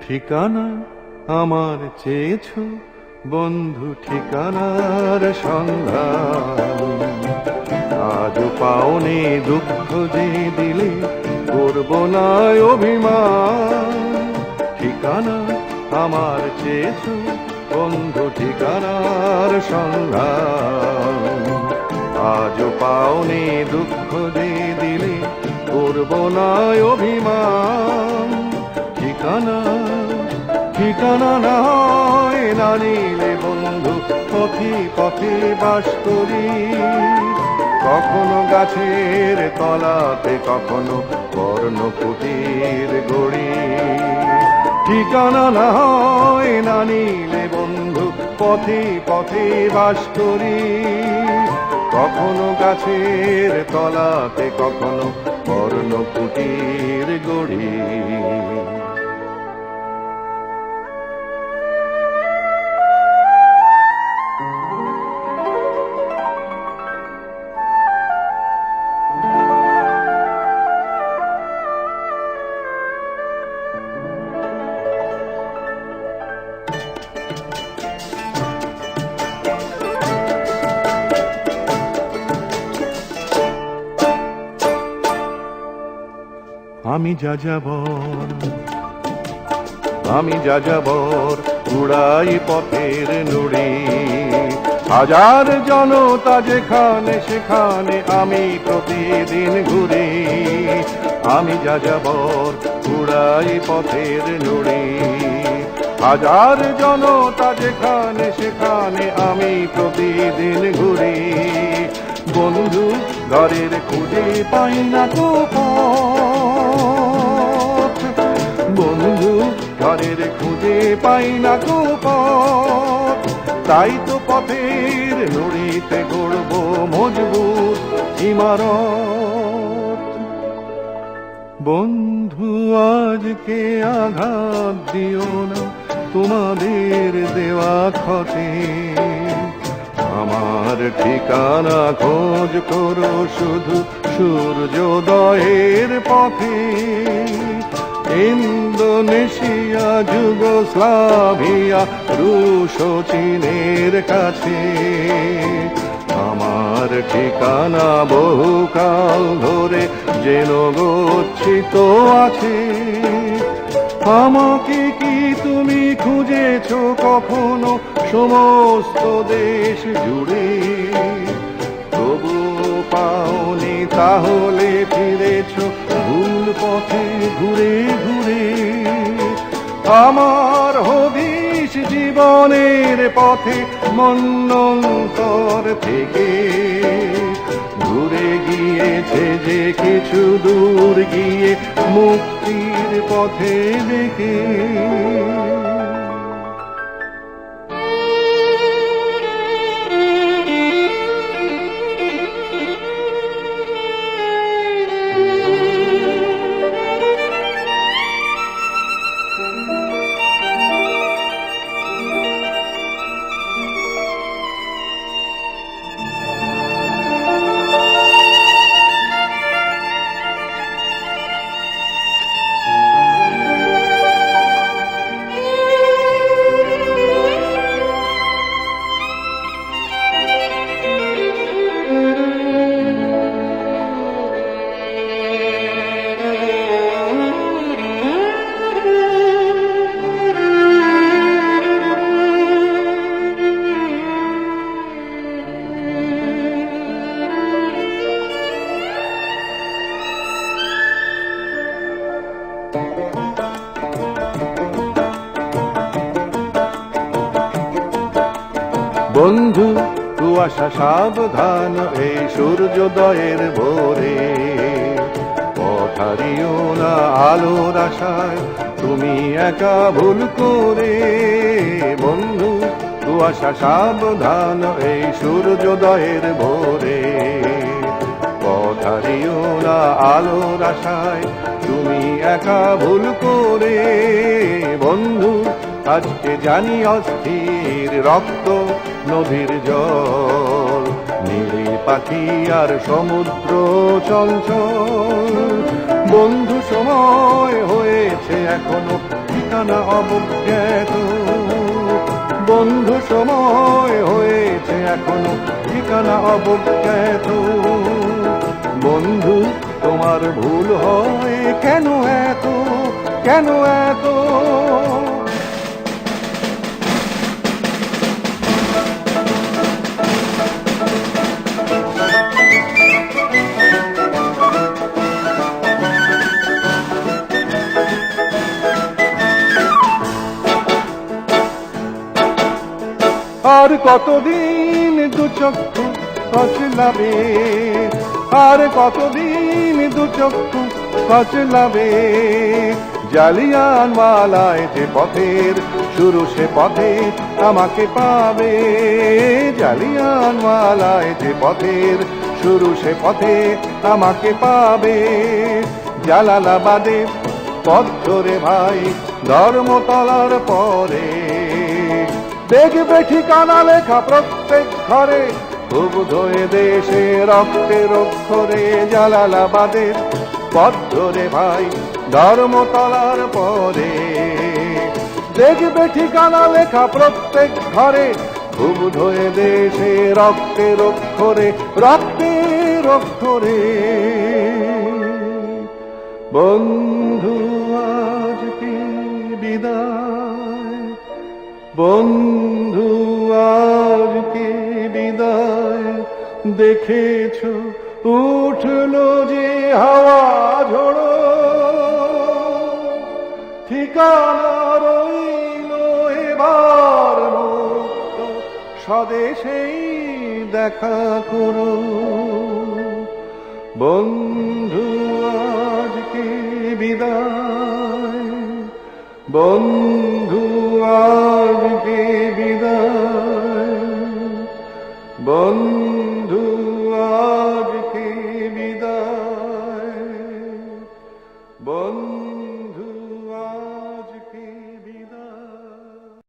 ঠিকানা আমার চেয়েছ বন্ধু, ঠিকানার সন্ধান আজও পাওনি। দুঃখ যে দিলে করব না অভিমান। ঠিকানা আমার চেয়েছ বন্ধু, ঠিকানার সন্ধান আজও পাওনি। দুঃখ যে দিলে করব না অভিমান। ঠিকানা ঠিকানা না হয় না নিলে বন্ধু, পথে পথে বাস করি। কখনো গাছের তলাতে, কখনো কর্ণকুটির গড়ি। ঠিকানা না হয় না নিলে বন্ধু, পথে পথে বাস করি। কখনো গাছের তলাতে, কখনো কর্ণকুটির গড়ি। আমি যাযাবর, আমি যাযাবর, উড়াই পথের নুড়ি। হাজার জনতা যেখানে সেখানে আমি প্রতিদিন ঘুরি। আমি যাযাবর, উড়াই পথের নুড়ি। হাজার জনতা যেখানে সেখানে আমি প্রতিদিন ঘুরি। বন্ধু ঘরের খুঁজে পাই না তো পথ। বন্ধু ঘরের খুঁজে পাই না তো পথ। তাই তো পথের নুড়িতে গড়ব মজবুত ইমারত। বন্ধু আজকে আঘাত দিও না তোমাদের দেওয়া ক্ষতে। আমার ঠিকানা খোঁজ করো শুধু সূর্যোদয়ের পথে। ইন্দোনেশিয়া, যুগোস্লাভিয়া, রুশ ও চীনের কাছে আমার ঠিকানা বহুকাল ধরে যেন গচ্ছিত আছে। আমাকে কি তুমি খুঁজেছ কখনো সমস্ত দেশ জুড়ে? তবু পাওনি, তাহলে ফিরেছ ভুল পথে ঘুরে ঘুরে। আমার হদিশ জীবনের পথে মন্বন্তর থেকে ঘুরে গিয়েছে যে কিছু দূর গিয়ে মুক্তির পথে দেখে। বন্ধু কুয়াশা সাবধান এই সূর্যোদয়ের ভোরে। পথ হারিও না আলোর আশায় তুমি একা ভুল করে। বন্ধু কুয়াশা সাবধান এই সূর্যোদয়ের ভোরে। পথ হারিও না আলোর আশায় তুমি একা ভুল করে। বন্ধু আজকে জানি অস্থির রক্ত নদীর জল, নীল পাখি আর সমুদ্র চঞ্চল। বন্ধু সময় হয়েছে এখনো ঠিকানা অবজ্ঞাত। বন্ধু সময় হয়েছে এখনো ঠিকানা অবজ্ঞাত। বন্ধু তোমার ভুল হয় কেন এত, কেন এত? আর কতদিন দু চক্ষু কচলাবে, আর কতদিন দু চক্ষু কচলাবে? জালিয়ানওয়ালায় যে পথের শুরু সে পথে আমাকে পাবে। জালিয়ানওয়ালায় যে পথের শুরু সে পথে আমাকে পাবে। জালালাবাদে পথ ধরে ভাই ধর্মতলার পরে, দেখবে ঠিকানা লেখা প্রত্যেক ঘরে, বুক হয়ে দেশে রক্তের অক্ষরে। জালালাবাদের পথ ধরে ভাই ধর্মতলার পরে, দেখবে ঠিকানা লেখা প্রত্যেক ঘরে, বুক হয়ে দেশে রক্তের অক্ষরে, রক্তের অক্ষরে। বন্ধু আজকে বিদায়, বন্ধু আজকে বিদায়। দেখেছো উঠলো যে হাওয়া ঝোড়ো, ঠিকানা রইল এবার মুক্ত, স্বদেশেই দেখা করো। বন্ধু আজকে বিদায়, বন্ধু আজকে বিদায়, বন্ধু।